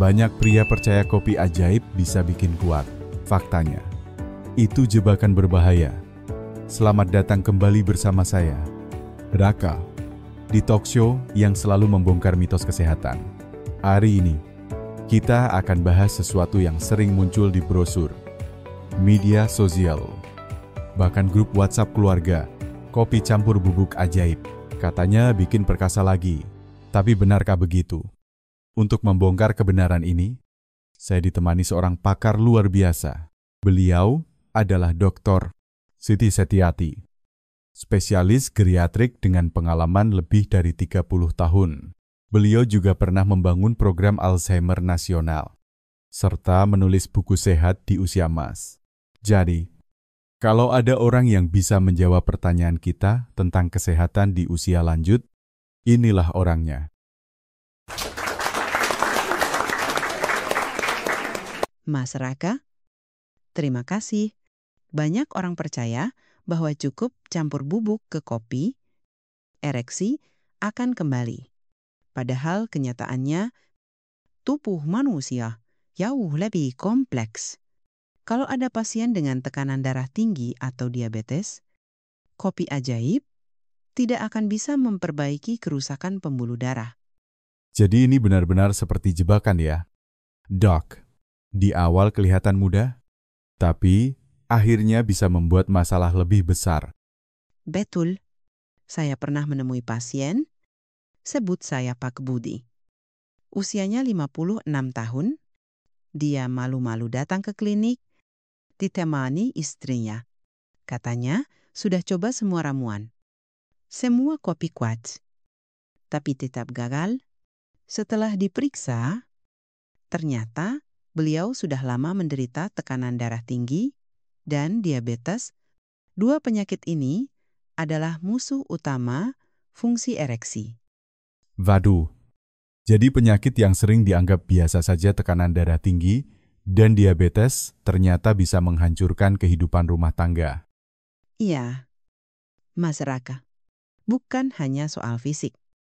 Banyak pria percaya kopi ajaib bisa bikin kuat. Faktanya, itu jebakan berbahaya. Selamat datang kembali bersama saya, Raka, di talk show yang selalu membongkar mitos kesehatan. Hari ini, kita akan bahas sesuatu yang sering muncul di brosur, media sosial, bahkan grup WhatsApp keluarga. Kopi campur bubuk ajaib, katanya bikin perkasa lagi. Tapi benarkah begitu? Untuk membongkar kebenaran ini, saya ditemani seorang pakar luar biasa. Beliau adalah Dr. Siti Setiati, spesialis geriatrik dengan pengalaman lebih dari 30 tahun. Beliau juga pernah membangun program Alzheimer nasional, serta menulis buku sehat di usia emas. Jadi, kalau ada orang yang bisa menjawab pertanyaan kita tentang kesehatan di usia lanjut, inilah orangnya. Mas Raka, terima kasih. Banyak orang percaya bahwa cukup campur bubuk ke kopi, ereksi akan kembali. Padahal kenyataannya, tubuh manusia jauh lebih kompleks. Kalau ada pasien dengan tekanan darah tinggi atau diabetes, kopi ajaib tidak akan bisa memperbaiki kerusakan pembuluh darah. Jadi ini benar-benar seperti jebakan ya, Dok. Di awal kelihatan mudah, tapi akhirnya bisa membuat masalah lebih besar. Betul. Saya pernah menemui pasien, sebut saya Pak Budi. Usianya 56 tahun, dia malu-malu datang ke klinik, ditemani istrinya. Katanya sudah coba semua ramuan, semua kopi kuat, tapi tetap gagal. Setelah diperiksa, ternyata beliau sudah lama menderita tekanan darah tinggi dan diabetes. Dua penyakit ini adalah musuh utama fungsi ereksi. Waduh, jadi penyakit yang sering dianggap biasa saja, tekanan darah tinggi dan diabetes, ternyata bisa menghancurkan kehidupan rumah tangga. Iya, Mas Raka, bukan hanya soal fisik.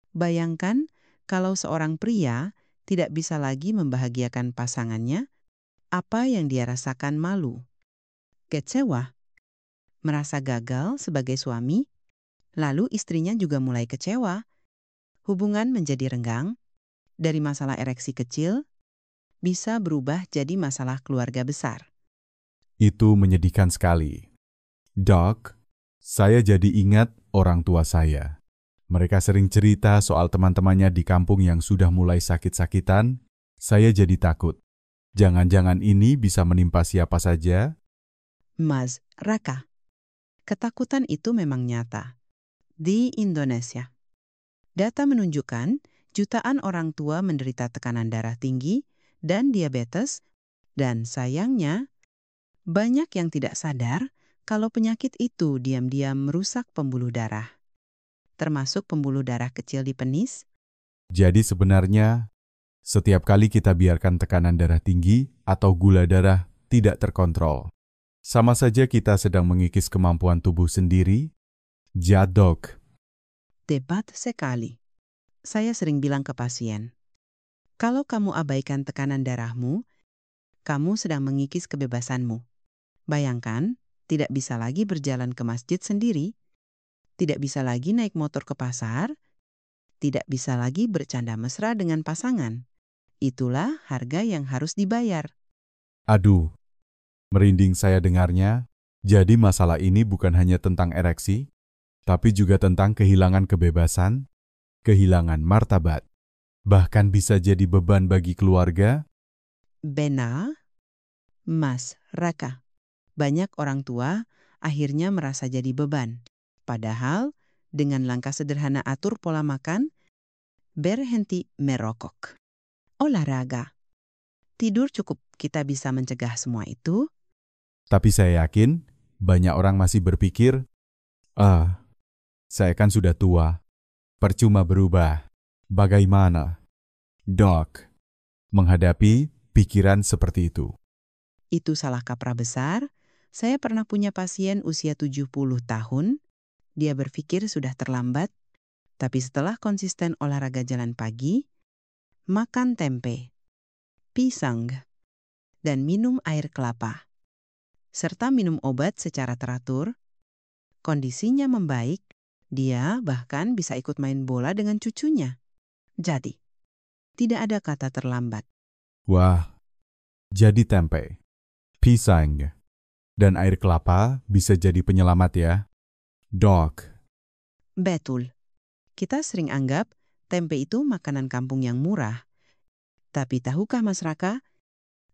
Bayangkan kalau seorang pria tidak bisa lagi membahagiakan pasangannya, apa yang dia rasakan? Malu, kecewa, merasa gagal sebagai suami, lalu istrinya juga mulai kecewa. Hubungan menjadi renggang, dari masalah ereksi kecil, bisa berubah jadi masalah keluarga besar. Itu menyedihkan sekali. Dok, saya jadi ingat orang tua saya. Mereka sering cerita soal teman-temannya di kampung yang sudah mulai sakit-sakitan. Saya jadi takut. Jangan-jangan ini bisa menimpa siapa saja? Mas Raka, ketakutan itu memang nyata. Di Indonesia, data menunjukkan jutaan orang tua menderita tekanan darah tinggi dan diabetes, dan sayangnya, banyak yang tidak sadar kalau penyakit itu diam-diam merusak pembuluh darah, termasuk pembuluh darah kecil di penis. Jadi sebenarnya, setiap kali kita biarkan tekanan darah tinggi atau gula darah tidak terkontrol, sama saja kita sedang mengikis kemampuan tubuh sendiri. Jadok. Tepat sekali. Saya sering bilang ke pasien, kalau kamu abaikan tekanan darahmu, kamu sedang mengikis kebebasanmu. Bayangkan, tidak bisa lagi berjalan ke masjid sendiri, tidak bisa lagi naik motor ke pasar, tidak bisa lagi bercanda mesra dengan pasangan. Itulah harga yang harus dibayar. Aduh, merinding saya dengarnya. Jadi masalah ini bukan hanya tentang ereksi, tapi juga tentang kehilangan kebebasan, kehilangan martabat, bahkan bisa jadi beban bagi keluarga. Benar, Mas Raka. Banyak orang tua akhirnya merasa jadi beban. Padahal, dengan langkah sederhana atur pola makan, berhenti merokok, olahraga, tidur cukup, kita bisa mencegah semua itu. Tapi saya yakin banyak orang masih berpikir, saya kan sudah tua, percuma berubah. Bagaimana, Dok, menghadapi pikiran seperti itu? Itu salah kaprah besar. Saya pernah punya pasien usia 70 tahun. Dia berpikir sudah terlambat, tapi setelah konsisten olahraga jalan pagi, makan tempe, pisang, dan minum air kelapa, serta minum obat secara teratur, kondisinya membaik, dia bahkan bisa ikut main bola dengan cucunya. Jadi, tidak ada kata terlambat. Wah, jadi tempe, pisang, dan air kelapa bisa jadi penyelamat ya. Dok, Betul. Kita sering anggap tempe itu makanan kampung yang murah. Tapi tahukah Mas Raka,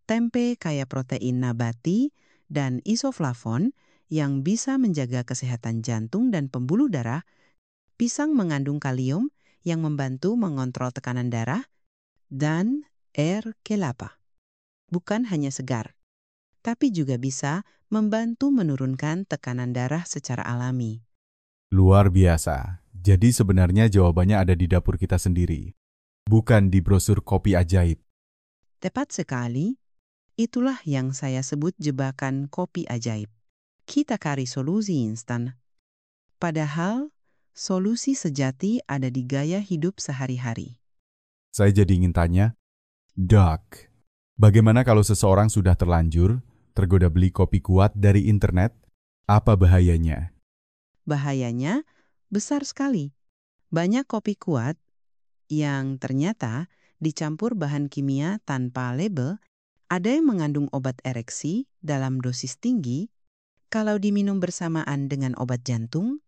tempe kaya protein nabati dan isoflavon yang bisa menjaga kesehatan jantung dan pembuluh darah. Pisang mengandung kalium yang membantu mengontrol tekanan darah, dan air kelapa bukan hanya segar, tapi juga bisa membantu menurunkan tekanan darah secara alami. luar biasa. Jadi sebenarnya jawabannya ada di dapur kita sendiri, bukan di brosur kopi ajaib. Tepat sekali, itulah yang saya sebut jebakan kopi ajaib. Kita cari solusi instan. Padahal, solusi sejati ada di gaya hidup sehari-hari. Saya jadi ingin tanya, Dok, bagaimana kalau seseorang sudah terlanjur tergoda beli kopi kuat dari internet? Apa bahayanya? Bahayanya besar sekali. Banyak kopi kuat yang ternyata dicampur bahan kimia tanpa label, ada yang mengandung obat ereksi dalam dosis tinggi. Kalau diminum bersamaan dengan obat jantung,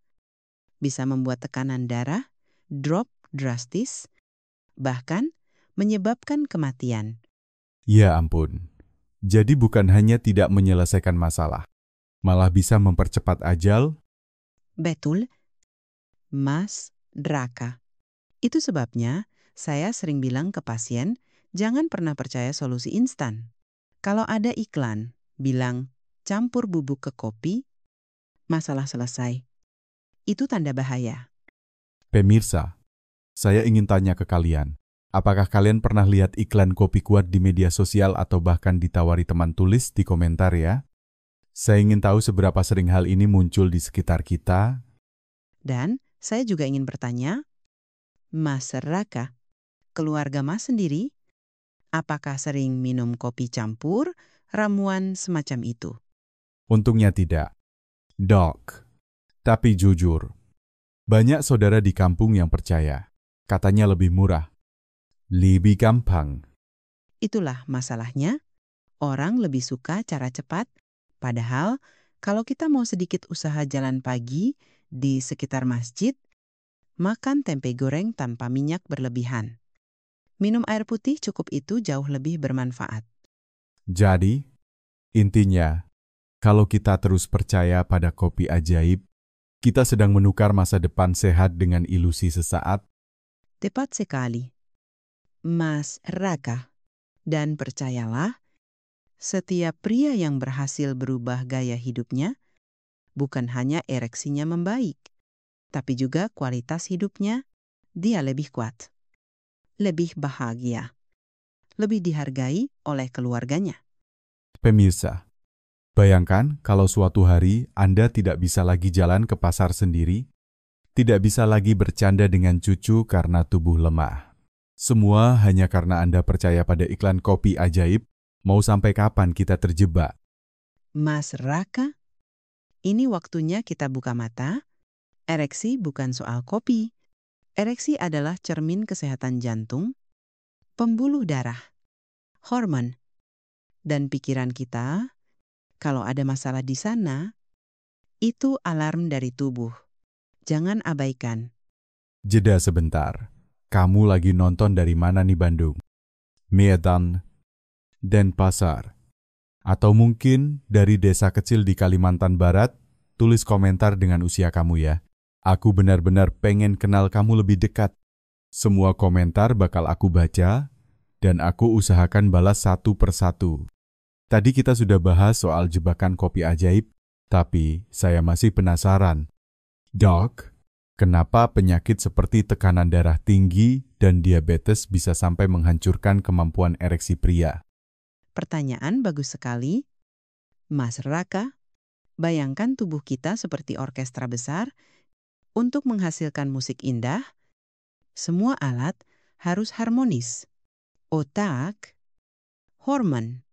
bisa membuat tekanan darah drop drastis, bahkan menyebabkan kematian. Ya ampun, jadi bukan hanya tidak menyelesaikan masalah, malah bisa mempercepat ajal. Betul, Mas Raka. Itu sebabnya saya sering bilang ke pasien, jangan pernah percaya solusi instan. Kalau ada iklan, bilang campur bubuk ke kopi, masalah selesai. Itu tanda bahaya. Pemirsa, saya ingin tanya ke kalian, apakah kalian pernah lihat iklan kopi kuat di media sosial atau bahkan ditawari teman? Tulis di komentar ya. Saya ingin tahu seberapa sering hal ini muncul di sekitar kita. Dan saya juga ingin bertanya, Mas Raka, keluarga Mas sendiri, apakah sering minum kopi campur, ramuan semacam itu? Untungnya tidak, Dok. Tapi jujur, banyak saudara di kampung yang percaya. Katanya lebih murah, lebih gampang. Itulah masalahnya, orang lebih suka cara cepat, padahal kalau kita mau sedikit usaha jalan pagi di sekitar masjid, makan tempe goreng tanpa minyak berlebihan. Minum air putih cukup itu jauh lebih bermanfaat. Jadi, intinya, kalau kita terus percaya pada kopi ajaib, kita sedang menukar masa depan sehat dengan ilusi sesaat. Tepat sekali, Mas Raka. Dan percayalah, setiap pria yang berhasil berubah gaya hidupnya, bukan hanya ereksinya membaik, tapi juga kualitas hidupnya, dia lebih kuat, lebih bahagia, lebih dihargai oleh keluarganya. Pemirsa, bayangkan kalau suatu hari Anda tidak bisa lagi jalan ke pasar sendiri, tidak bisa lagi bercanda dengan cucu karena tubuh lemah. Semua hanya karena Anda percaya pada iklan kopi ajaib. Mau sampai kapan kita terjebak? Mas Raka, ini waktunya kita buka mata. Ereksi bukan soal kopi. Ereksi adalah cermin kesehatan jantung, pembuluh darah, hormon, dan pikiran kita. Kalau ada masalah di sana, itu alarm dari tubuh. Jangan abaikan. Jeda sebentar. Kamu lagi nonton dari mana nih Bandung? Medan, Denpasar, atau mungkin dari desa kecil di Kalimantan Barat? Tulis komentar dengan usia kamu ya. Aku benar-benar pengen kenal kamu lebih dekat. Semua komentar bakal aku baca, dan aku usahakan balas satu persatu. Tadi kita sudah bahas soal jebakan kopi ajaib, tapi saya masih penasaran. Dok, kenapa penyakit seperti tekanan darah tinggi dan diabetes bisa sampai menghancurkan kemampuan ereksi pria? Pertanyaan bagus sekali. Mas Raka, bayangkan tubuh kita seperti orkestra besar. Untuk menghasilkan musik indah, semua alat harus harmonis. Otak, hormon.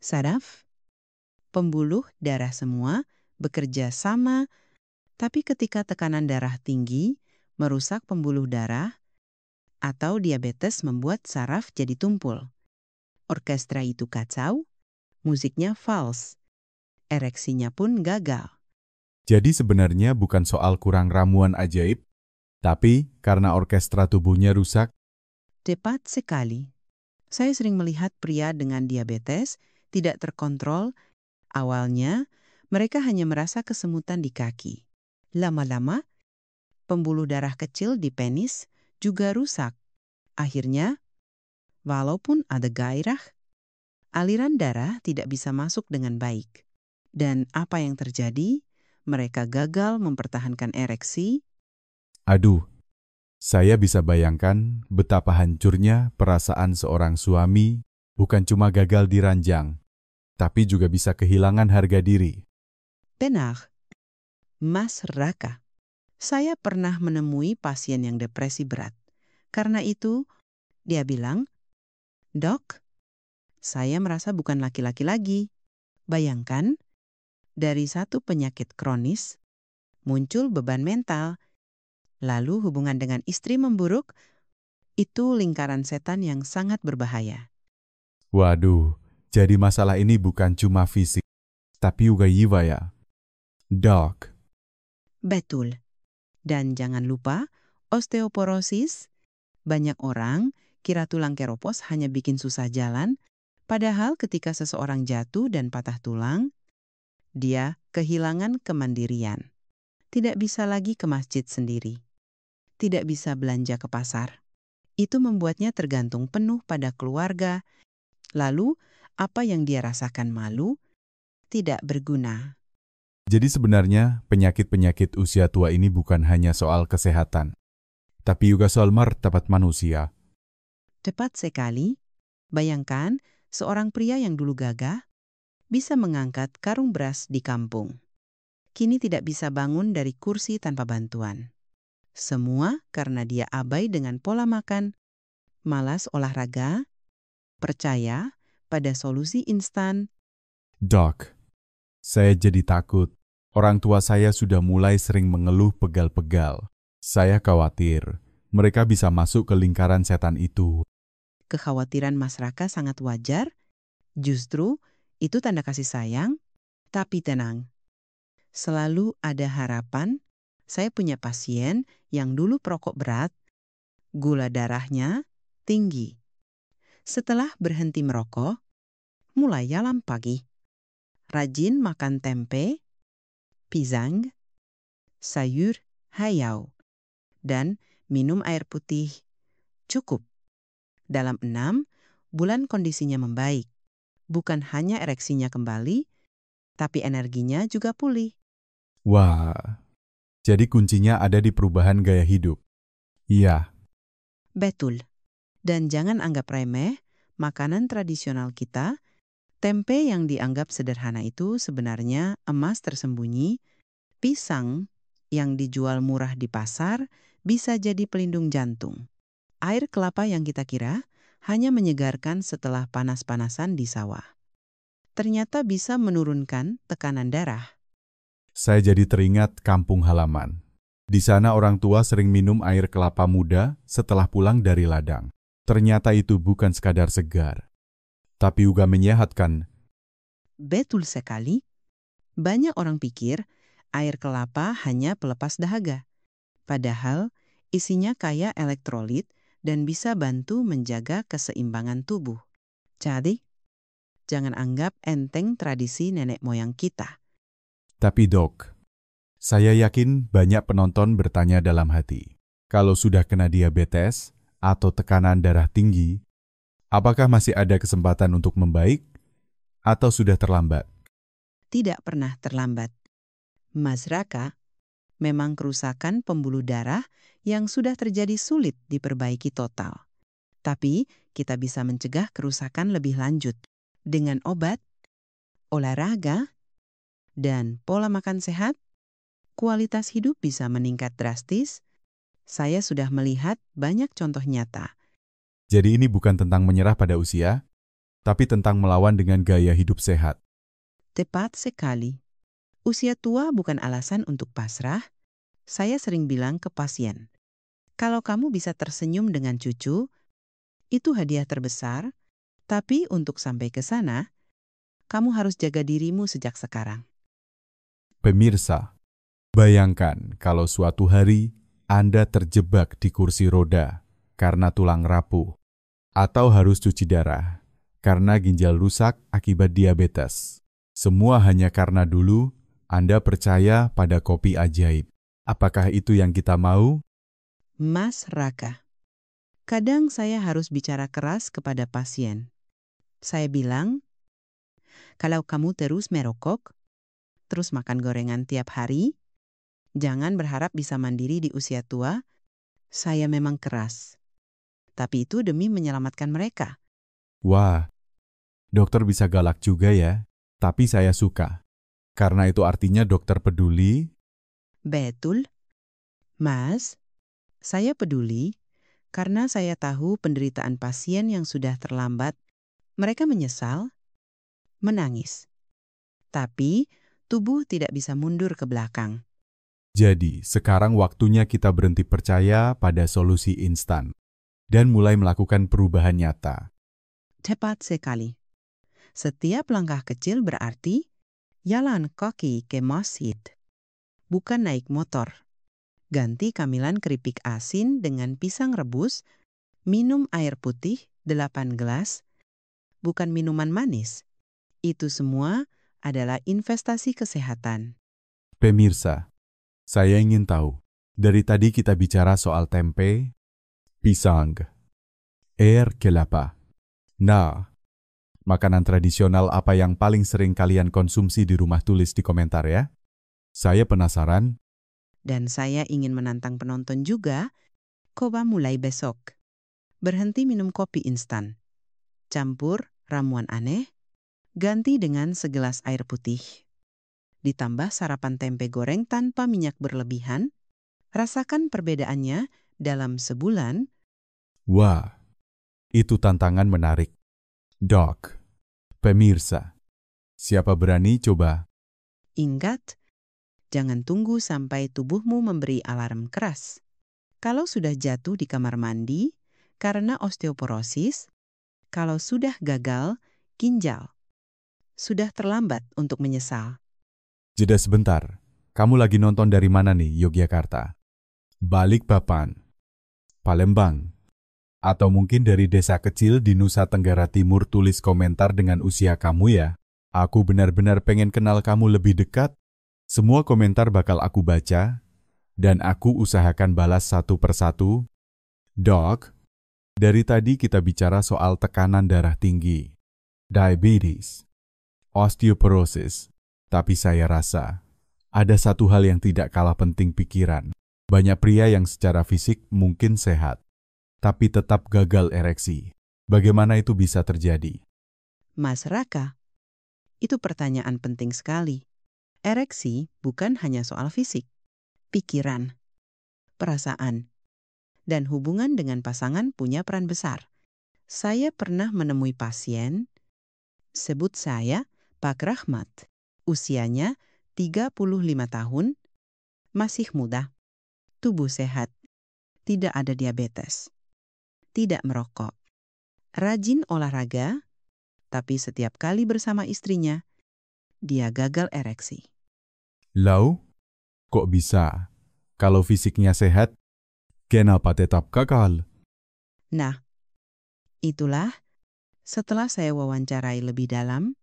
Saraf, pembuluh darah semua bekerja sama, tapi ketika tekanan darah tinggi, merusak pembuluh darah, atau diabetes membuat saraf jadi tumpul. Orkestra itu kacau, musiknya fals, ereksinya pun gagal. Jadi sebenarnya bukan soal kurang ramuan ajaib, tapi karena orkestra tubuhnya rusak. Tepat sekali. Saya sering melihat pria dengan diabetes tidak terkontrol. Awalnya, mereka hanya merasa kesemutan di kaki. Lama-lama, pembuluh darah kecil di penis juga rusak. Akhirnya, walaupun ada gairah, aliran darah tidak bisa masuk dengan baik. Dan apa yang terjadi? Mereka gagal mempertahankan ereksi. Aduh, saya bisa bayangkan betapa hancurnya perasaan seorang suami bukan cuma gagal di ranjang, tapi juga bisa kehilangan harga diri. Benar, Mas Raka. Saya pernah menemui pasien yang depresi berat. Karena itu, dia bilang, "Dok, saya merasa bukan laki-laki lagi." Bayangkan, dari satu penyakit kronis, muncul beban mental, lalu hubungan dengan istri memburuk. Itu lingkaran setan yang sangat berbahaya. Waduh, jadi masalah ini bukan cuma fisik, tapi juga jiwa ya. Dok, Betul. Dan jangan lupa, osteoporosis. Banyak orang kira tulang keropos hanya bikin susah jalan, padahal ketika seseorang jatuh dan patah tulang, dia kehilangan kemandirian. Tidak bisa lagi ke masjid sendiri. Tidak bisa belanja ke pasar. Itu membuatnya tergantung penuh pada keluarga. Lalu, apa yang dia rasakan malu tidak berguna. jadi sebenarnya penyakit-penyakit usia tua ini bukan hanya soal kesehatan, tapi juga soal martabat manusia. Tepat sekali. Bayangkan seorang pria yang dulu gagah bisa mengangkat karung beras di kampung. Kini tidak bisa bangun dari kursi tanpa bantuan. Semua karena dia abai dengan pola makan, malas olahraga, percaya pada solusi instan. Dok, saya jadi takut. Orang tua saya sudah mulai sering mengeluh pegal-pegal. Saya khawatir mereka bisa masuk ke lingkaran setan itu. Kekhawatiran Mas Raka sangat wajar. Justru itu tanda kasih sayang. Tapi tenang, selalu ada harapan. Saya punya pasien yang dulu perokok berat, gula darahnya tinggi. Setelah berhenti merokok, mulai jalan pagi. Rajin makan tempe, pisang, sayur hayau, dan minum air putih cukup. Dalam 6 bulan kondisinya membaik. Bukan hanya ereksinya kembali, tapi energinya juga pulih. Wah, jadi kuncinya ada di perubahan gaya hidup. Iya, Betul. Dan jangan anggap remeh, makanan tradisional kita, tempe yang dianggap sederhana itu sebenarnya emas tersembunyi, pisang yang dijual murah di pasar bisa jadi pelindung jantung. Air kelapa yang kita kira hanya menyegarkan setelah panas-panasan di sawah. Ternyata bisa menurunkan tekanan darah. saya jadi teringat kampung halaman. Di sana orang tua sering minum air kelapa muda setelah pulang dari ladang. Ternyata itu bukan sekadar segar, tapi juga menyehatkan. Betul sekali. Banyak orang pikir air kelapa hanya pelepas dahaga. Padahal isinya kaya elektrolit dan bisa bantu menjaga keseimbangan tubuh. Jadi, jangan anggap enteng tradisi nenek moyang kita. Tapi dok, saya yakin banyak penonton bertanya dalam hati, kalau sudah kena diabetes atau tekanan darah tinggi, apakah masih ada kesempatan untuk membaik atau sudah terlambat? Tidak pernah terlambat. Mas Raka, memang kerusakan pembuluh darah yang sudah terjadi sulit diperbaiki total. Tapi kita bisa mencegah kerusakan lebih lanjut dengan obat, olahraga, dan pola makan sehat. Kualitas hidup bisa meningkat drastis. Saya sudah melihat banyak contoh nyata. Jadi ini bukan tentang menyerah pada usia, tapi tentang melawan dengan gaya hidup sehat. Tepat sekali. Usia tua bukan alasan untuk pasrah. Saya sering bilang ke pasien, kalau kamu bisa tersenyum dengan cucu, itu hadiah terbesar, tapi untuk sampai ke sana, kamu harus jaga dirimu sejak sekarang. Pemirsa, bayangkan kalau suatu hari Anda terjebak di kursi roda karena tulang rapuh, atau harus cuci darah karena ginjal rusak akibat diabetes. Semua hanya karena dulu Anda percaya pada kopi ajaib. Apakah itu yang kita mau? Mas Raka, kadang saya harus bicara keras kepada pasien. Saya bilang, kalau kamu terus merokok, terus makan gorengan tiap hari, jangan berharap bisa mandiri di usia tua. Saya memang keras. Tapi itu demi menyelamatkan mereka. Wah, dokter bisa galak juga ya, tapi saya suka. Karena itu artinya dokter peduli. Betul. Mas, saya peduli karena saya tahu penderitaan pasien yang sudah terlambat. Mereka menyesal, menangis. Tapi tubuh tidak bisa mundur ke belakang. Jadi, sekarang waktunya kita berhenti percaya pada solusi instan dan mulai melakukan perubahan nyata. Tepat sekali. Setiap langkah kecil berarti jalan kaki ke masjid, bukan naik motor. Ganti camilan keripik asin dengan pisang rebus, minum air putih 8 gelas, bukan minuman manis. Itu semua adalah investasi kesehatan. Pemirsa, saya ingin tahu, dari tadi kita bicara soal tempe, pisang, air kelapa. Nah, makanan tradisional apa yang paling sering kalian konsumsi di rumah? Tulis di komentar ya. Saya penasaran. Dan saya ingin menantang penonton juga, coba mulai besok. Berhenti minum kopi instan. Campur ramuan aneh, ganti dengan segelas air putih. Ditambah sarapan tempe goreng tanpa minyak berlebihan, rasakan perbedaannya dalam sebulan. Wah, itu tantangan menarik. Dok, pemirsa, siapa berani coba? Ingat, jangan tunggu sampai tubuhmu memberi alarm keras. Kalau sudah jatuh di kamar mandi karena osteoporosis, kalau sudah gagal ginjal, sudah terlambat untuk menyesal. Jeda sebentar. Kamu lagi nonton dari mana nih, Yogyakarta? Balikpapan, Palembang, atau mungkin dari desa kecil di Nusa Tenggara Timur? Tulis komentar dengan usia kamu ya. Aku benar-benar pengen kenal kamu lebih dekat. Semua komentar bakal aku baca, dan aku usahakan balas satu persatu. Dok, dari tadi kita bicara soal tekanan darah tinggi, diabetes, osteoporosis, tapi saya rasa ada satu hal yang tidak kalah penting: pikiran. Banyak pria yang secara fisik mungkin sehat, tapi tetap gagal ereksi. Bagaimana itu bisa terjadi? Mas Raka, itu pertanyaan penting sekali. Ereksi bukan hanya soal fisik, pikiran, perasaan, dan hubungan dengan pasangan punya peran besar. Saya pernah menemui pasien, sebut saya Pak Rahmat, usianya 35 tahun, masih muda, tubuh sehat, tidak ada diabetes, tidak merokok, rajin olahraga, tapi setiap kali bersama istrinya, dia gagal ereksi. Lau, kok bisa? Kalau fisiknya sehat, kenapa tetap gagal? Nah, itulah setelah saya wawancarai lebih dalam,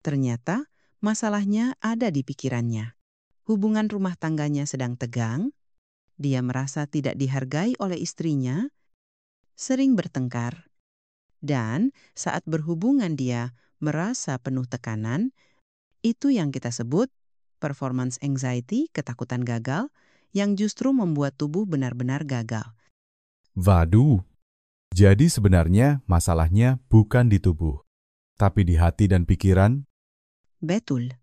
ternyata masalahnya ada di pikirannya. Hubungan rumah tangganya sedang tegang, dia merasa tidak dihargai oleh istrinya, sering bertengkar, dan saat berhubungan dia merasa penuh tekanan. Itu yang kita sebut performance anxiety, ketakutan gagal, yang justru membuat tubuh benar-benar gagal. Waduh, jadi sebenarnya masalahnya bukan di tubuh, tapi di hati dan pikiran. Betul.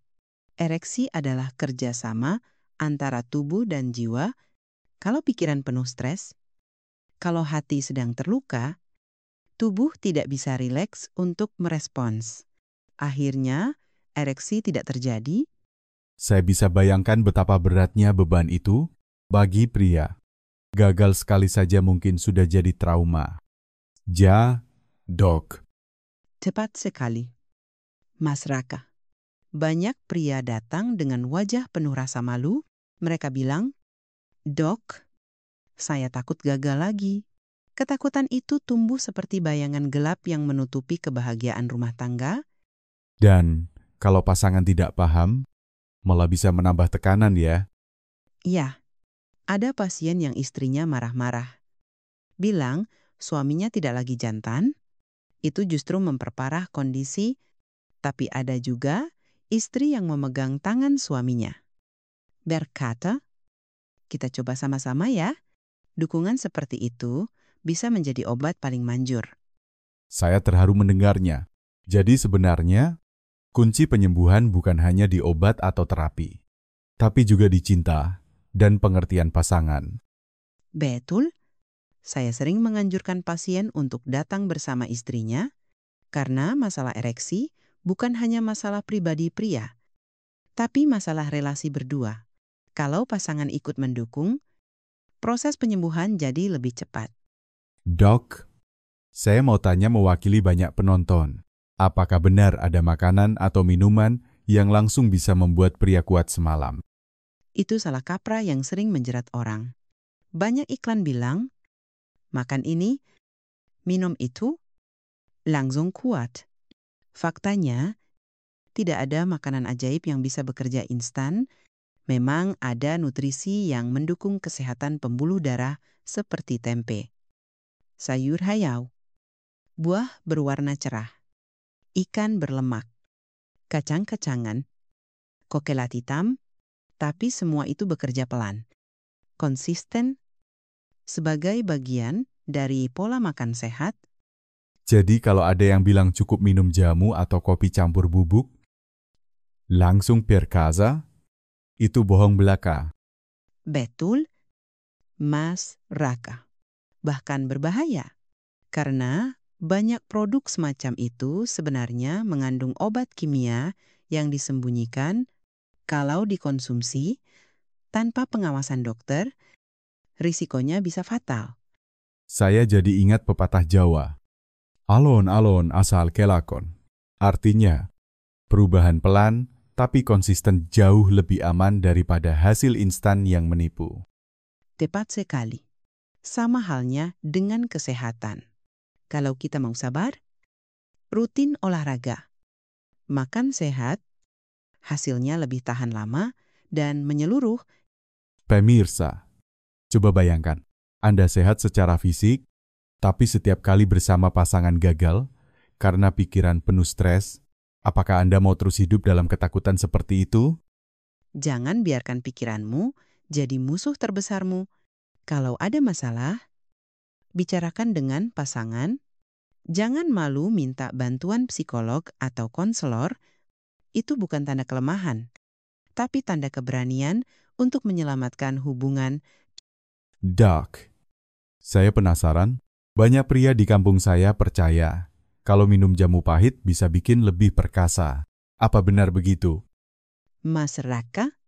Ereksi adalah kerjasama antara tubuh dan jiwa. Kalau pikiran penuh stres, kalau hati sedang terluka, Tubuh tidak bisa rileks untuk merespons. Akhirnya, ereksi tidak terjadi. Saya bisa bayangkan betapa beratnya beban itu bagi pria. Gagal sekali saja mungkin sudah jadi trauma. Dok. Tepat sekali. Mas Raka, banyak pria datang dengan wajah penuh rasa malu. Mereka bilang, "Dok, saya takut gagal lagi." Ketakutan itu tumbuh seperti bayangan gelap yang menutupi kebahagiaan rumah tangga. Dan kalau pasangan tidak paham, malah bisa menambah tekanan ya. Ya, ada pasien yang istrinya marah-marah. Bilang suaminya tidak lagi jantan, itu justru memperparah kondisi. Tapi ada juga istri yang memegang tangan suaminya. Berkata, kita coba sama-sama ya. Dukungan seperti itu bisa menjadi obat paling manjur. Saya terharu mendengarnya. Jadi sebenarnya, kunci penyembuhan bukan hanya di obat atau terapi, tapi juga di cinta dan pengertian pasangan. Betul, saya sering menganjurkan pasien untuk datang bersama istrinya, karena masalah ereksi bukan hanya masalah pribadi pria, tapi masalah relasi berdua. Kalau pasangan ikut mendukung, proses penyembuhan jadi lebih cepat. Dok, saya mau tanya mewakili banyak penonton. Apakah benar ada makanan atau minuman yang langsung bisa membuat pria kuat semalam? Itu salah kaprah yang sering menjerat orang. Banyak iklan bilang, makan ini, minum itu, langsung kuat. Faktanya, tidak ada makanan ajaib yang bisa bekerja instan. Memang ada nutrisi yang mendukung kesehatan pembuluh darah seperti tempe, sayur hayau, buah berwarna cerah, ikan berlemak, kacang-kacangan, kokelat hitam, tapi semua itu bekerja pelan, konsisten, sebagai bagian dari pola makan sehat. Jadi kalau ada yang bilang cukup minum jamu atau kopi campur bubuk, langsung per casa, itu bohong belaka. Betul, Mas Raka. Bahkan berbahaya, karena banyak produk semacam itu sebenarnya mengandung obat kimia yang disembunyikan. Kalau dikonsumsi tanpa pengawasan dokter, risikonya bisa fatal. Saya jadi ingat pepatah Jawa, alon-alon asal kelakon. Artinya, perubahan pelan tapi konsisten jauh lebih aman daripada hasil instan yang menipu. Tepat sekali. Sama halnya dengan kesehatan. Kalau kita mau sabar, rutin olahraga, makan sehat, hasilnya lebih tahan lama dan menyeluruh. Pemirsa, coba bayangkan, Anda sehat secara fisik, tapi setiap kali bersama pasangan gagal karena pikiran penuh stres, apakah Anda mau terus hidup dalam ketakutan seperti itu? Jangan biarkan pikiranmu jadi musuh terbesarmu. Kalau ada masalah, bicarakan dengan pasangan. Jangan malu minta bantuan psikolog atau konselor. Itu bukan tanda kelemahan, tapi tanda keberanian untuk menyelamatkan hubungan. Doc, saya penasaran, banyak pria di kampung saya percaya kalau minum jamu pahit bisa bikin lebih perkasa. Apa benar begitu? Mas Raka,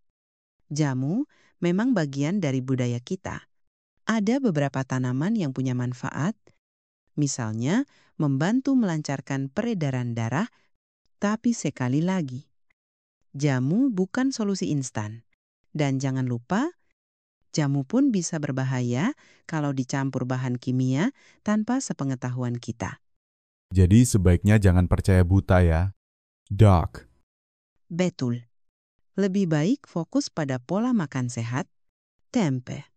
jamu memang bagian dari budaya kita. Ada beberapa tanaman yang punya manfaat, misalnya membantu melancarkan peredaran darah, tapi sekali lagi, jamu bukan solusi instan. Dan jangan lupa, jamu pun bisa berbahaya kalau dicampur bahan kimia tanpa sepengetahuan kita. Jadi sebaiknya jangan percaya buta ya, Doc. Betul. Lebih baik fokus pada pola makan sehat, tempe,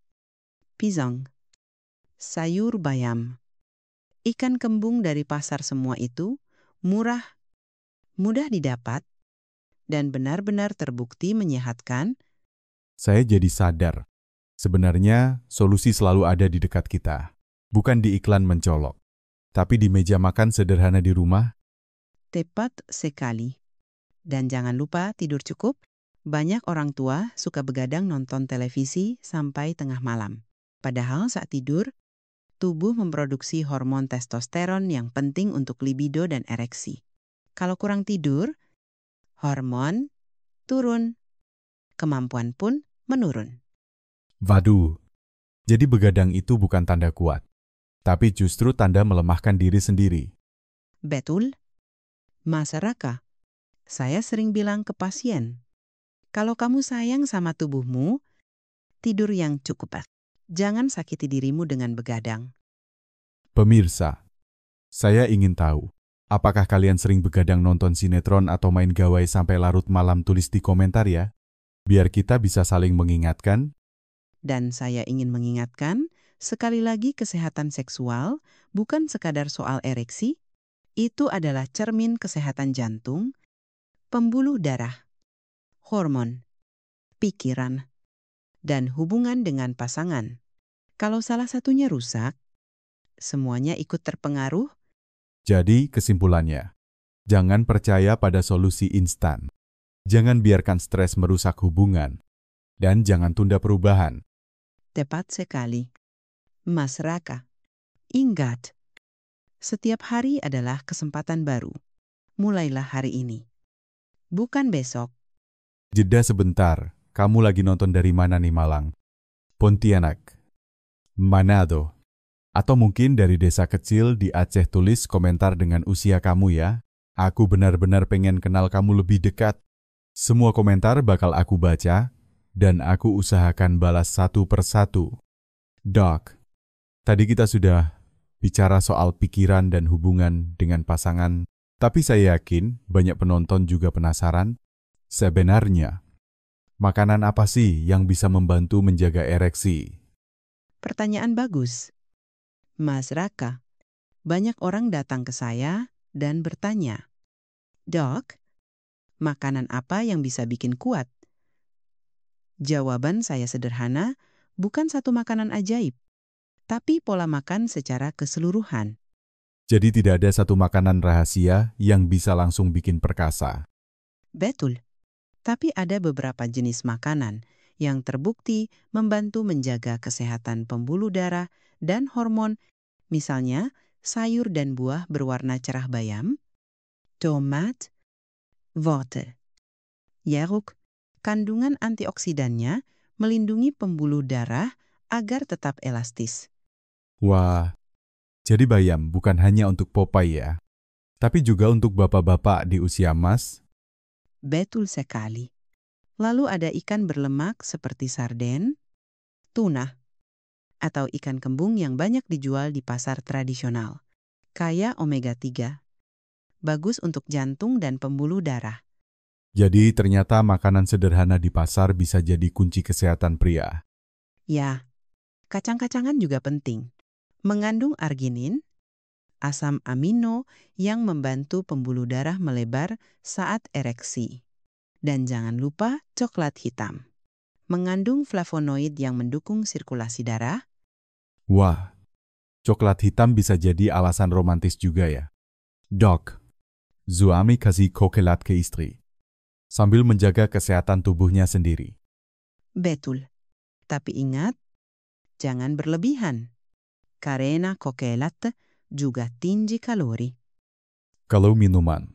pisang, sayur bayam, ikan kembung dari pasar, semua itu murah, mudah didapat, dan benar-benar terbukti menyehatkan. Saya jadi sadar, sebenarnya solusi selalu ada di dekat kita, bukan di iklan mencolok, tapi di meja makan sederhana di rumah. Tepat sekali. Dan jangan lupa tidur cukup. Banyak orang tua suka begadang nonton televisi sampai tengah malam. Padahal saat tidur, Tubuh memproduksi hormon testosteron yang penting untuk libido dan ereksi. Kalau kurang tidur, hormon turun, kemampuan pun menurun. Waduh, jadi begadang itu bukan tanda kuat, tapi justru tanda melemahkan diri sendiri. Betul? Mas Raka, saya sering bilang ke pasien, kalau kamu sayang sama tubuhmu, tidur yang cukup. Jangan sakiti dirimu dengan begadang. Pemirsa, saya ingin tahu, apakah kalian sering begadang nonton sinetron atau main gawai sampai larut malam? Tulis di komentar ya, biar kita bisa saling mengingatkan. Dan saya ingin mengingatkan, sekali lagi kesehatan seksual bukan sekadar soal ereksi, itu adalah cermin kesehatan jantung, pembuluh darah, hormon, pikiran, dan hubungan dengan pasangan. Kalau salah satunya rusak, semuanya ikut terpengaruh. Jadi kesimpulannya, jangan percaya pada solusi instan. Jangan biarkan stres merusak hubungan. Dan jangan tunda perubahan. Tepat sekali. Mas Raka, ingat, setiap hari adalah kesempatan baru. Mulailah hari ini. Bukan besok. Jeda sebentar, kamu lagi nonton dari mana nih Malang? Pontianak, Manado, atau mungkin dari desa kecil di Aceh? Tulis komentar dengan usia kamu ya. Aku benar-benar pengen kenal kamu lebih dekat. Semua komentar bakal aku baca, dan aku usahakan balas satu persatu. Dok, tadi kita sudah bicara soal pikiran dan hubungan dengan pasangan, tapi saya yakin banyak penonton juga penasaran, sebenarnya makanan apa sih yang bisa membantu menjaga ereksi? Pertanyaan bagus. Mas Raka, banyak orang datang ke saya dan bertanya, Dok, makanan apa yang bisa bikin kuat? Jawaban saya sederhana, bukan satu makanan ajaib, tapi pola makan secara keseluruhan. Jadi tidak ada satu makanan rahasia yang bisa langsung bikin perkasa. Betul, tapi ada beberapa jenis makanan yang terbukti membantu menjaga kesehatan pembuluh darah dan hormon, misalnya sayur dan buah berwarna cerah bayam, tomat, wortel, jeruk. Kandungan antioksidannya melindungi pembuluh darah agar tetap elastis. Wah, jadi bayam bukan hanya untuk Popeye ya, tapi juga untuk bapak-bapak di usia emas. Betul sekali. Lalu ada ikan berlemak seperti sarden, tuna, atau ikan kembung yang banyak dijual di pasar tradisional. Kaya omega 3. Bagus untuk jantung dan pembuluh darah. Jadi ternyata makanan sederhana di pasar bisa jadi kunci kesehatan pria. Ya, kacang-kacangan juga penting. Mengandung arginin, asam amino yang membantu pembuluh darah melebar saat ereksi. Dan jangan lupa coklat hitam. Mengandung flavonoid yang mendukung sirkulasi darah. Wah, coklat hitam bisa jadi alasan romantis juga ya. Dok, suami kasih coklat ke istri, sambil menjaga kesehatan tubuhnya sendiri. Betul. Tapi ingat, jangan berlebihan. Karena coklat juga tinggi kalori. Kalau minuman,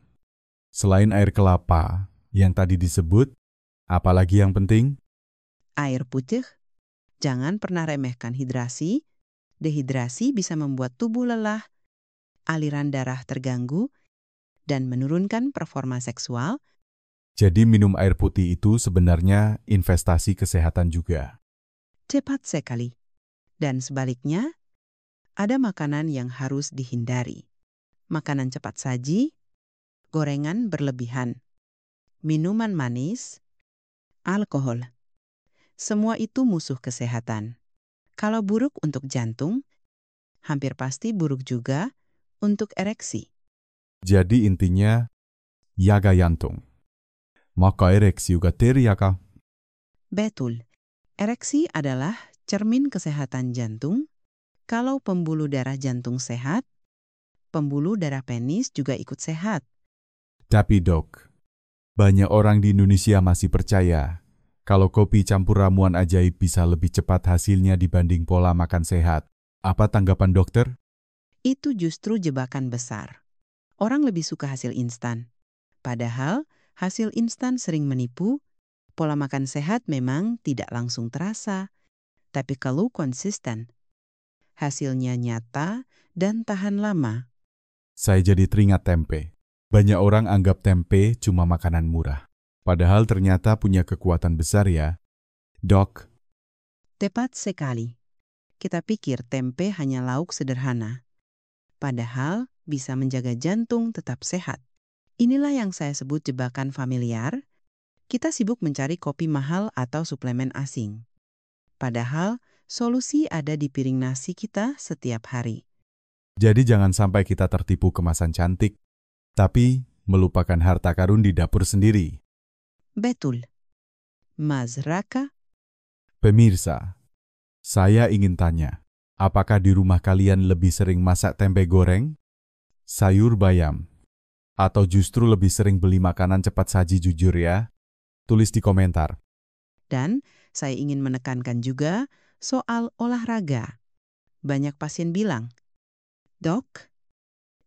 selain air kelapa yang tadi disebut, apalagi yang penting? Air putih, jangan pernah remehkan hidrasi. Dehidrasi bisa membuat tubuh lelah, aliran darah terganggu, dan menurunkan performa seksual. Jadi minum air putih itu sebenarnya investasi kesehatan juga. Cepat sekali. Dan sebaliknya, ada makanan yang harus dihindari. Makanan cepat saji, gorengan berlebihan, minuman manis, alkohol. Semua itu musuh kesehatan. Kalau buruk untuk jantung, hampir pasti buruk juga untuk ereksi. Jadi intinya, jaga jantung. Maka ereksi juga teriaka. Betul. Ereksi adalah cermin kesehatan jantung. Kalau pembuluh darah jantung sehat, pembuluh darah penis juga ikut sehat. Tapi dok, banyak orang di Indonesia masih percaya kalau kopi campur ramuan ajaib bisa lebih cepat hasilnya dibanding pola makan sehat. Apa tanggapan dokter? Itu justru jebakan besar. Orang lebih suka hasil instan. Padahal hasil instan sering menipu. Pola makan sehat memang tidak langsung terasa. Tapi kalau konsisten, hasilnya nyata dan tahan lama. Saya jadi teringat tempe. Banyak orang anggap tempe cuma makanan murah. Padahal ternyata punya kekuatan besar ya. Dok, Tepat sekali. Kita pikir tempe hanya lauk sederhana. Padahal bisa menjaga jantung tetap sehat. Inilah yang saya sebut jebakan familiar. Kita sibuk mencari kopi mahal atau suplemen asing. Padahal solusi ada di piring nasi kita setiap hari. jadi jangan sampai kita tertipu kemasan cantik, tapi melupakan harta karun di dapur sendiri. Betul. Mas Raka, Pemirsa, saya ingin tanya, apakah di rumah kalian lebih sering masak tempe goreng, sayur bayam, atau justru lebih sering beli makanan cepat saji? Jujur ya, tulis di komentar. dan saya ingin menekankan juga soal olahraga. Banyak pasien bilang, "Dok,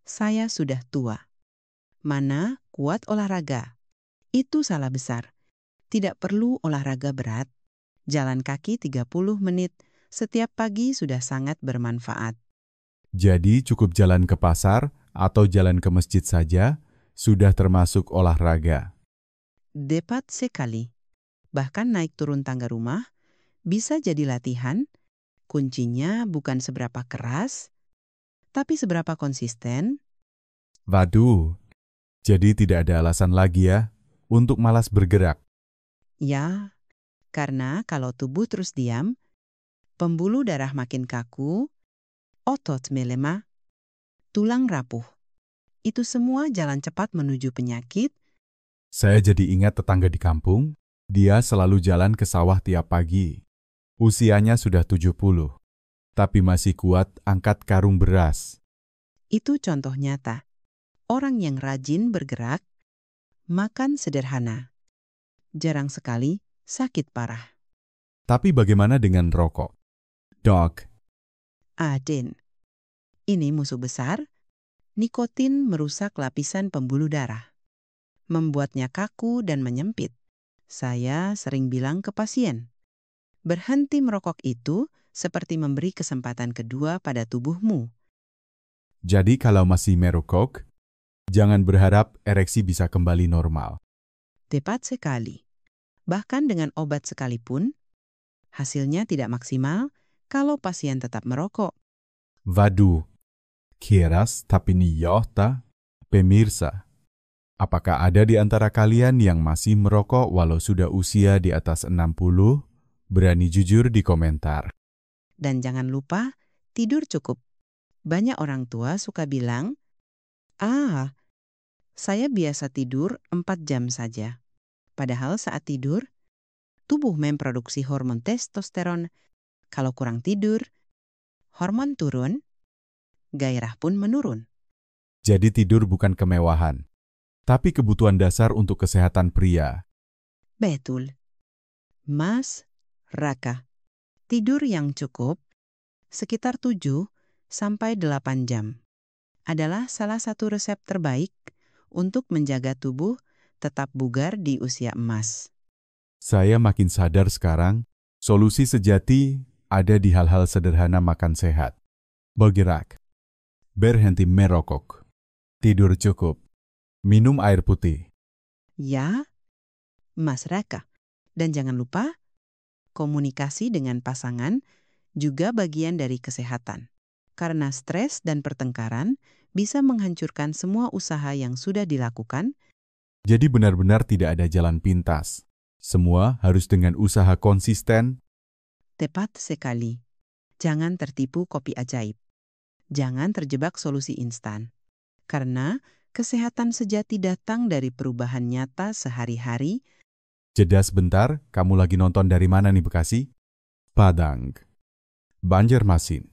saya sudah tua. Mana kuat olahraga?" Itu salah besar. Tidak perlu olahraga berat. Jalan kaki 30 menit setiap pagi sudah sangat bermanfaat. Jadi cukup jalan ke pasar atau jalan ke masjid saja, sudah termasuk olahraga. Tepat sekali. Bahkan naik turun tangga rumah bisa jadi latihan. Kuncinya bukan seberapa keras, tapi seberapa konsisten. Waduh, jadi tidak ada alasan lagi ya untuk malas bergerak. Ya, karena kalau tubuh terus diam, pembuluh darah makin kaku, otot melemah, tulang rapuh. Itu semua jalan cepat menuju penyakit. Saya jadi ingat tetangga di kampung, dia selalu jalan ke sawah tiap pagi. Usianya sudah 70, tapi masih kuat angkat karung beras. Itu contoh nyata. Orang yang rajin bergerak, makan sederhana. Jarang sekali sakit parah. Tapi bagaimana dengan rokok? Dok, Aden. Ini musuh besar. Nikotin merusak lapisan pembuluh darah. Membuatnya kaku dan menyempit. Saya sering bilang ke pasien, berhenti merokok itu seperti memberi kesempatan kedua pada tubuhmu. jadi kalau masih merokok, jangan berharap ereksi bisa kembali normal. Tepat sekali. Bahkan dengan obat sekalipun, hasilnya tidak maksimal kalau pasien tetap merokok. Waduh, keras tapi niyota. Pemirsa, apakah ada di antara kalian yang masih merokok walau sudah usia di atas 60? Berani jujur di komentar. Dan jangan lupa, tidur cukup. Banyak orang tua suka bilang, saya biasa tidur 4 jam saja. Padahal saat tidur, tubuh memproduksi hormon testosteron. Kalau kurang tidur, hormon turun, gairah pun menurun. Jadi tidur bukan kemewahan, tapi kebutuhan dasar untuk kesehatan pria. Betul. Mas Raka, tidur yang cukup, sekitar 7 sampai 8 jam, adalah salah satu resep terbaik untuk menjaga tubuh tetap bugar di usia emas. Saya makin sadar sekarang, solusi sejati ada di hal-hal sederhana makan sehat. Bergerak, berhenti merokok, tidur cukup, minum air putih. Ya, Mas Raka. Dan jangan lupa, komunikasi dengan pasangan juga bagian dari kesehatan. Karena stres dan pertengkaran bisa menghancurkan semua usaha yang sudah dilakukan. Jadi benar-benar tidak ada jalan pintas. Semua harus dengan usaha konsisten. Tepat sekali. Jangan tertipu kopi ajaib. Jangan terjebak solusi instan. Karena kesehatan sejati datang dari perubahan nyata sehari-hari. Jeda sebentar, kamu lagi nonton dari mana nih Bekasi? Padang, Banjarmasin,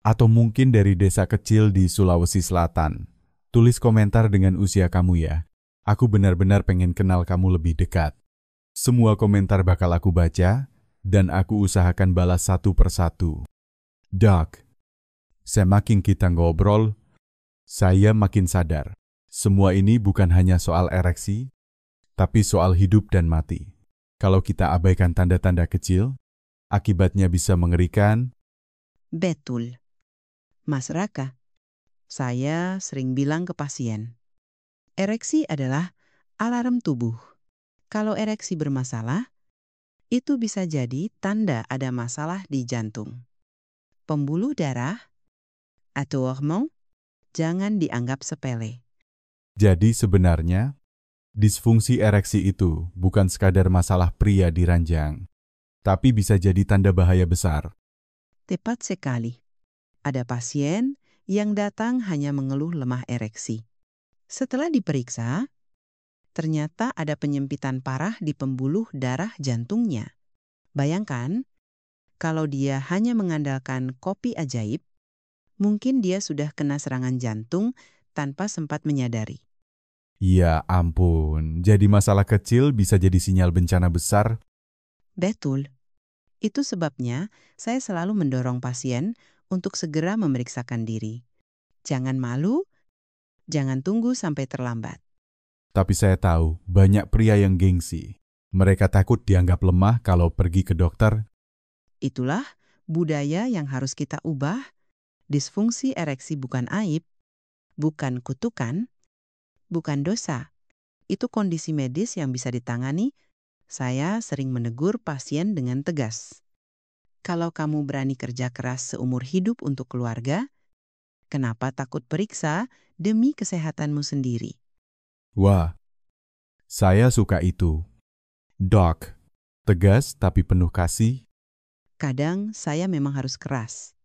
atau mungkin dari desa kecil di Sulawesi Selatan. Tulis komentar dengan usia kamu ya. Aku benar-benar pengen kenal kamu lebih dekat. Semua komentar bakal aku baca, dan aku usahakan balas satu persatu. Dok, Semakin kita ngobrol, saya makin sadar. Semua ini bukan hanya soal ereksi, tapi soal hidup dan mati. Kalau kita abaikan tanda-tanda kecil, akibatnya bisa mengerikan. Betul. Mas Raka, saya sering bilang ke pasien, ereksi adalah alarm tubuh. Kalau ereksi bermasalah, itu bisa jadi tanda ada masalah di jantung. Pembuluh darah atau hormon jangan dianggap sepele. Jadi sebenarnya, disfungsi ereksi itu bukan sekadar masalah pria di ranjang, tapi bisa jadi tanda bahaya besar. Tepat sekali. Ada pasien yang datang hanya mengeluh lemah ereksi. Setelah diperiksa, ternyata ada penyempitan parah di pembuluh darah jantungnya. Bayangkan, kalau dia hanya mengandalkan kopi ajaib, mungkin dia sudah kena serangan jantung tanpa sempat menyadari. Ya ampun, jadi masalah kecil bisa jadi sinyal bencana besar. Betul. Itu sebabnya saya selalu mendorong pasien untuk segera memeriksakan diri. Jangan malu, jangan tunggu sampai terlambat. Tapi saya tahu banyak pria yang gengsi. Mereka takut dianggap lemah kalau pergi ke dokter. Itulah budaya yang harus kita ubah. Disfungsi ereksi bukan aib, bukan kutukan, bukan dosa. Itu kondisi medis yang bisa ditangani. Saya sering menegur pasien dengan tegas. Kalau kamu berani kerja keras seumur hidup untuk keluarga, kenapa takut periksa demi kesehatanmu sendiri? Wah, saya suka itu. Doc, tegas tapi penuh kasih. Kadang saya memang harus keras.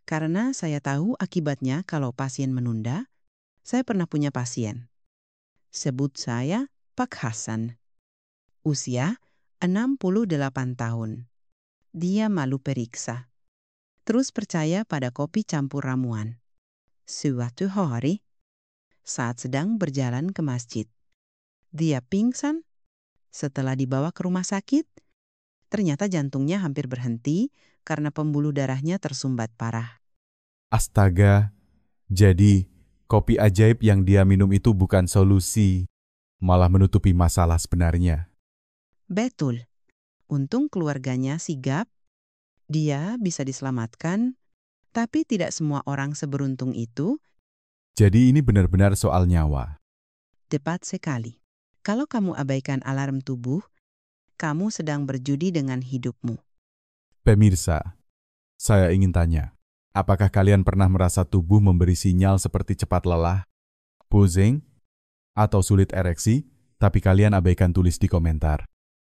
Karena saya tahu akibatnya kalau pasien menunda. Saya pernah punya pasien. Sebut saya Pak Hasan. Usia 68 tahun. Dia malu periksa. Terus percaya pada kopi campur ramuan. Suatu hari, saat sedang berjalan ke masjid, dia pingsan. Setelah dibawa ke rumah sakit, ternyata jantungnya hampir berhenti karena pembuluh darahnya tersumbat parah. Astaga, jadi kopi ajaib yang dia minum itu bukan solusi, malah menutupi masalah sebenarnya. Betul. Untung keluarganya sigap, dia bisa diselamatkan, tapi tidak semua orang seberuntung itu. Jadi ini benar-benar soal nyawa. Tepat sekali. Kalau kamu abaikan alarm tubuh, kamu sedang berjudi dengan hidupmu. Pemirsa, saya ingin tanya, apakah kalian pernah merasa tubuh memberi sinyal seperti cepat lelah, pusing, atau sulit ereksi, tapi kalian abaikan tulis di komentar?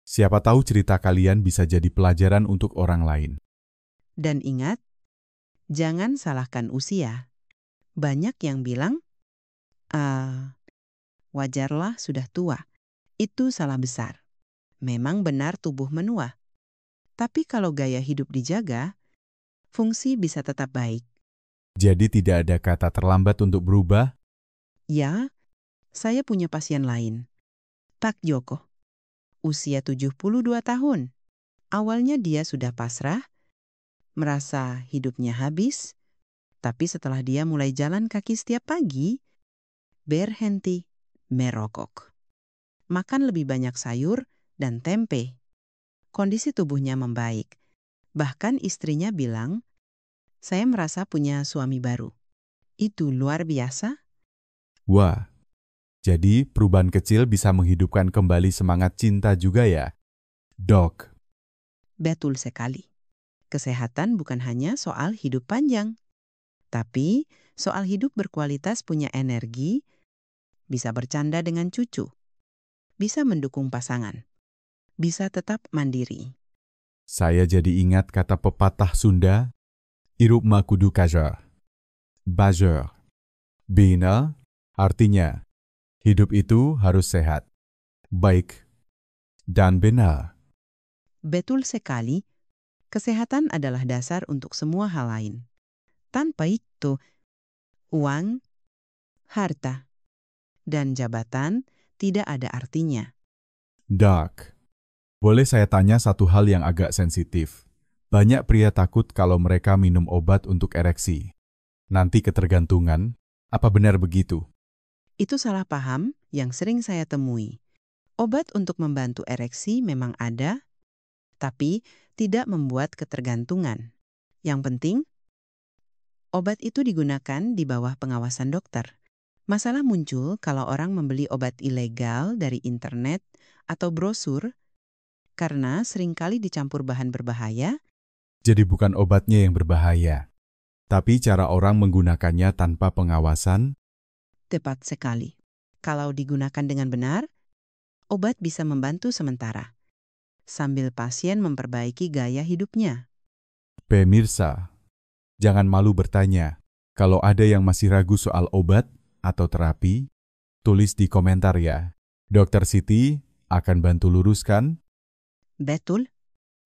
Siapa tahu cerita kalian bisa jadi pelajaran untuk orang lain. Dan ingat, jangan salahkan usia. Banyak yang bilang, wajarlah sudah tua. Itu salah besar. Memang benar tubuh menua. Tapi kalau gaya hidup dijaga, fungsi bisa tetap baik. Jadi tidak ada kata terlambat untuk berubah? Ya, saya punya pasien lain. Pak Joko. Usia 72 tahun. Awalnya dia sudah pasrah, merasa hidupnya habis, tapi setelah dia mulai jalan kaki setiap pagi, berhenti merokok. Makan lebih banyak sayur dan tempe. Kondisi tubuhnya membaik. Bahkan istrinya bilang, saya merasa punya suami baru. Itu luar biasa. Wah, jadi perubahan kecil bisa menghidupkan kembali semangat cinta juga ya? Dok, Betul sekali. Kesehatan bukan hanya soal hidup panjang, tapi soal hidup berkualitas, punya energi, bisa bercanda dengan cucu, bisa mendukung pasangan, bisa tetap mandiri. saya jadi ingat kata pepatah Sunda, Irup ma kudu kajar. Bajer. Bina artinya, hidup itu harus sehat, baik, dan benar. Betul sekali, kesehatan adalah dasar untuk semua hal lain. Tanpa itu, uang, harta, dan jabatan tidak ada artinya. Doc, boleh saya tanya satu hal yang agak sensitif? Banyak pria takut kalau mereka minum obat untuk ereksi. nanti ketergantungan. Apa benar begitu? Itu salah paham yang sering saya temui. Obat untuk membantu ereksi memang ada, tapi tidak membuat ketergantungan. Yang penting, obat itu digunakan di bawah pengawasan dokter. Masalah muncul kalau orang membeli obat ilegal dari internet atau brosur karena seringkali dicampur bahan berbahaya. Jadi bukan obatnya yang berbahaya, tapi cara orang menggunakannya tanpa pengawasan. Tepat sekali. Kalau digunakan dengan benar, obat bisa membantu sementara, sambil pasien memperbaiki gaya hidupnya. Pemirsa, jangan malu bertanya. Kalau ada yang masih ragu soal obat atau terapi, tulis di komentar ya. Dokter Siti akan bantu luruskan. Betul,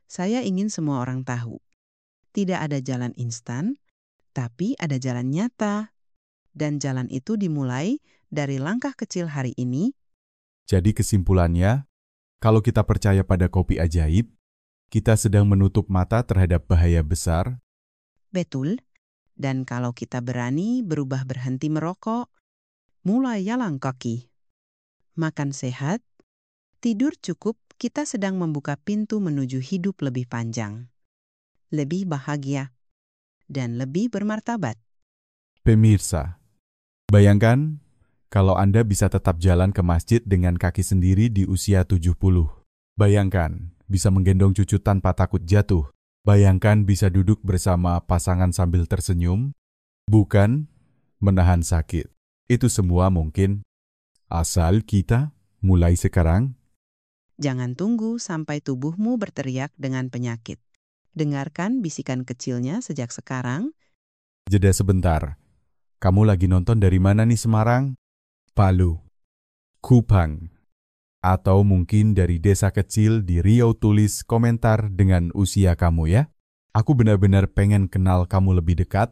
saya ingin semua orang tahu. Tidak ada jalan instan, tapi ada jalan nyata. Dan jalan itu dimulai dari langkah kecil hari ini. Jadi kesimpulannya, kalau kita percaya pada kopi ajaib, kita sedang menutup mata terhadap bahaya besar. Betul, dan kalau kita berani berubah berhenti merokok, mulai jalan kaki, makan sehat, tidur cukup, kita sedang membuka pintu menuju hidup lebih panjang, lebih bahagia, dan lebih bermartabat. Pemirsa, bayangkan kalau Anda bisa tetap jalan ke masjid dengan kaki sendiri di usia 70. Bayangkan bisa menggendong cucu tanpa takut jatuh. Bayangkan bisa duduk bersama pasangan sambil tersenyum, bukan menahan sakit. Itu semua mungkin, asal kita mulai sekarang. Jangan tunggu sampai tubuhmu berteriak dengan penyakit. Dengarkan bisikan kecilnya sejak sekarang. Jeda sebentar. Kamu lagi nonton dari mana nih Semarang? Palu, Kupang, atau mungkin dari desa kecil di Riau? Tulis komentar dengan usia kamu ya. Aku benar-benar pengen kenal kamu lebih dekat.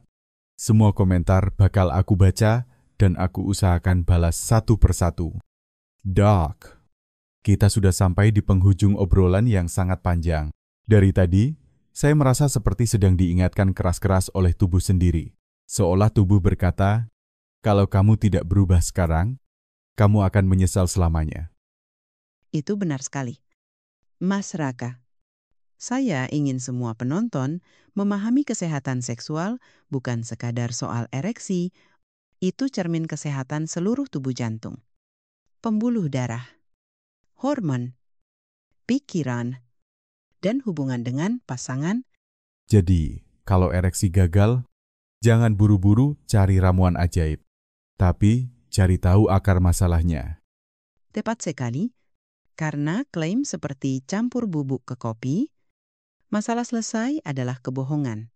Semua komentar bakal aku baca dan aku usahakan balas satu persatu. Doc, kita sudah sampai di penghujung obrolan yang sangat panjang. Dari tadi, saya merasa seperti sedang diingatkan keras-keras oleh tubuh sendiri. Seolah tubuh berkata, kalau kamu tidak berubah sekarang, kamu akan menyesal selamanya. Itu benar sekali. Mas Raka, saya ingin semua penonton memahami kesehatan seksual bukan sekadar soal ereksi, itu cermin kesehatan seluruh tubuh jantung, pembuluh darah, hormon, pikiran, dan hubungan dengan pasangan. Jadi, kalau ereksi gagal, jangan buru-buru cari ramuan ajaib, tapi cari tahu akar masalahnya. Tepat sekali, karena klaim seperti campur bubuk ke kopi, masalah selesai adalah kebohongan.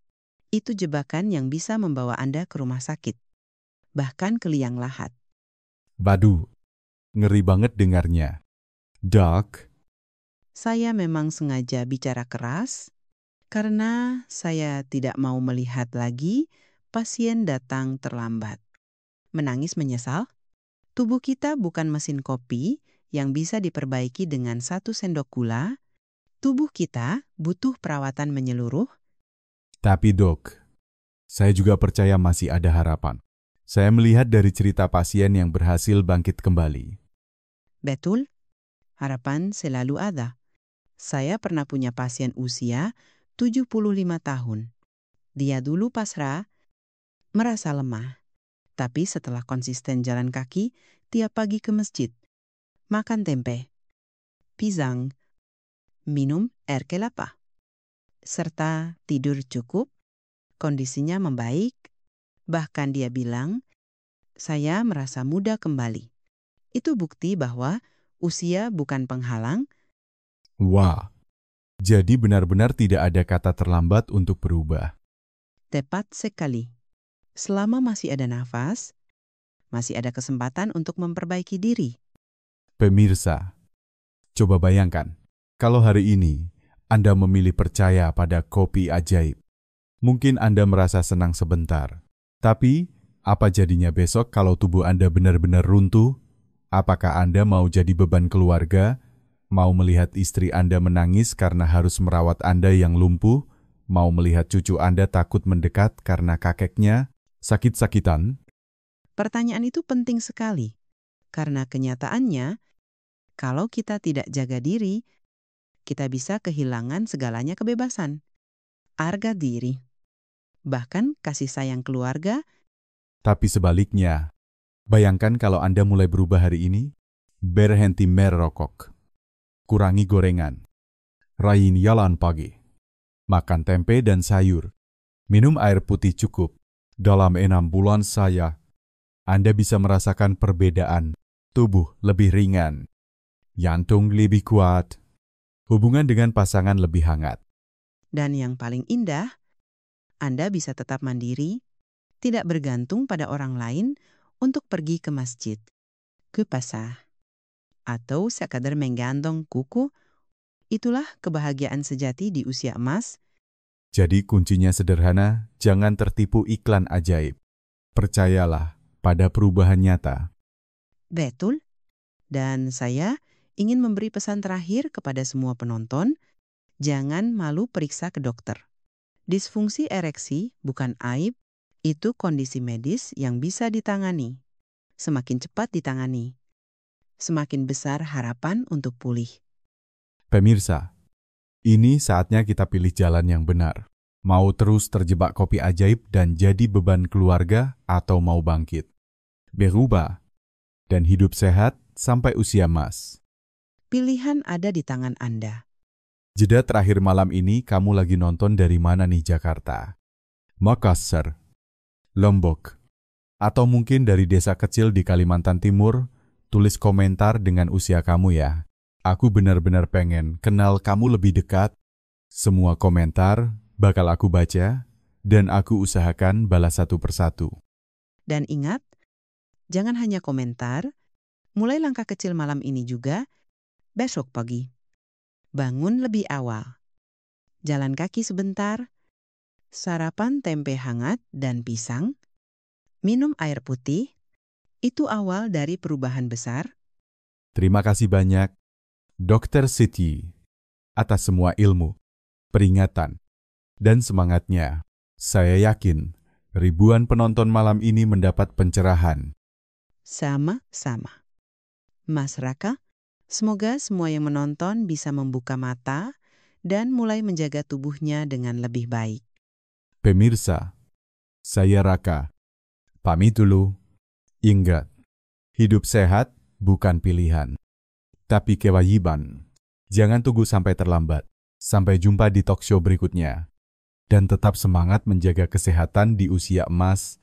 Itu jebakan yang bisa membawa Anda ke rumah sakit, bahkan ke liang lahat. Waduh, ngeri banget dengarnya. Doc, Saya memang sengaja bicara keras, karena saya tidak mau melihat lagi pasien datang terlambat. Menangis menyesal? Tubuh kita bukan mesin kopi yang bisa diperbaiki dengan 1 sendok gula. Tubuh kita butuh perawatan menyeluruh. tapi Dok, saya juga percaya masih ada harapan. Saya melihat dari cerita pasien yang berhasil bangkit kembali. Betul, harapan selalu ada. Saya pernah punya pasien usia 75 tahun. Dia dulu pasrah, merasa lemah. Tapi setelah konsisten jalan kaki, tiap pagi ke masjid, makan tempe, pisang, minum air kelapa, serta tidur cukup, kondisinya membaik. Bahkan dia bilang, saya merasa muda kembali. Itu bukti bahwa usia bukan penghalang. Wah, jadi benar-benar tidak ada kata terlambat untuk berubah. Tepat sekali. Selama masih ada nafas, masih ada kesempatan untuk memperbaiki diri. Pemirsa, coba bayangkan, kalau hari ini Anda memilih percaya pada kopi ajaib. Mungkin Anda merasa senang sebentar, tapi apa jadinya besok kalau tubuh Anda benar-benar runtuh? Apakah Anda mau jadi beban keluarga? Mau melihat istri Anda menangis karena harus merawat Anda yang lumpuh? Mau melihat cucu Anda takut mendekat karena kakeknya Sakit-sakitan? Pertanyaan itu penting sekali, karena kenyataannya, kalau kita tidak jaga diri, kita bisa kehilangan segalanya kebebasan, harga diri, bahkan kasih sayang keluarga. Tapi sebaliknya, bayangkan kalau Anda mulai berubah hari ini, berhenti merokok, kurangi gorengan, rajin jalan pagi, makan tempe dan sayur, minum air putih cukup. Dalam 6 bulan Anda bisa merasakan perbedaan, tubuh lebih ringan, jantung lebih kuat, hubungan dengan pasangan lebih hangat. Dan yang paling indah, Anda bisa tetap mandiri, tidak bergantung pada orang lain untuk pergi ke masjid, ke pasar, atau sekadar menggantung kuku. Itulah kebahagiaan sejati di usia emas. Jadi kuncinya sederhana, jangan tertipu iklan ajaib. Percayalah pada perubahan nyata. Betul. Dan saya ingin memberi pesan terakhir kepada semua penonton, jangan malu periksa ke dokter. Disfungsi ereksi bukan aib, itu kondisi medis yang bisa ditangani. Semakin cepat ditangani, semakin besar harapan untuk pulih. Pemirsa, ini saatnya kita pilih jalan yang benar. Mau terus terjebak kopi ajaib dan jadi beban keluarga atau mau bangkit? Berubah dan hidup sehat sampai usia emas. Pilihan ada di tangan Anda. Jeda terakhir malam ini kamu lagi nonton dari mana nih Jakarta? Makassar, Lombok, atau mungkin dari desa kecil di Kalimantan Timur? Tulis komentar dengan usia kamu ya. Aku benar-benar pengen kenal kamu lebih dekat. Semua komentar bakal aku baca dan aku usahakan balas satu persatu. Dan ingat, jangan hanya komentar, mulai langkah kecil malam ini juga, besok pagi. Bangun lebih awal. Jalan kaki sebentar, sarapan tempe hangat dan pisang, minum air putih, itu awal dari perubahan besar. Terima kasih banyak, Dr. Siti, atas semua ilmu, peringatan, dan semangatnya. Saya yakin ribuan penonton malam ini mendapat pencerahan. Sama-sama. Mas Raka, semoga semua yang menonton bisa membuka mata dan mulai menjaga tubuhnya dengan lebih baik. Pemirsa, saya Raka. Pamit dulu. Ingat, hidup sehat bukan pilihan, tapi kewajiban. Jangan tunggu sampai terlambat. Sampai jumpa di talkshow berikutnya. Dan tetap semangat menjaga kesehatan di usia emas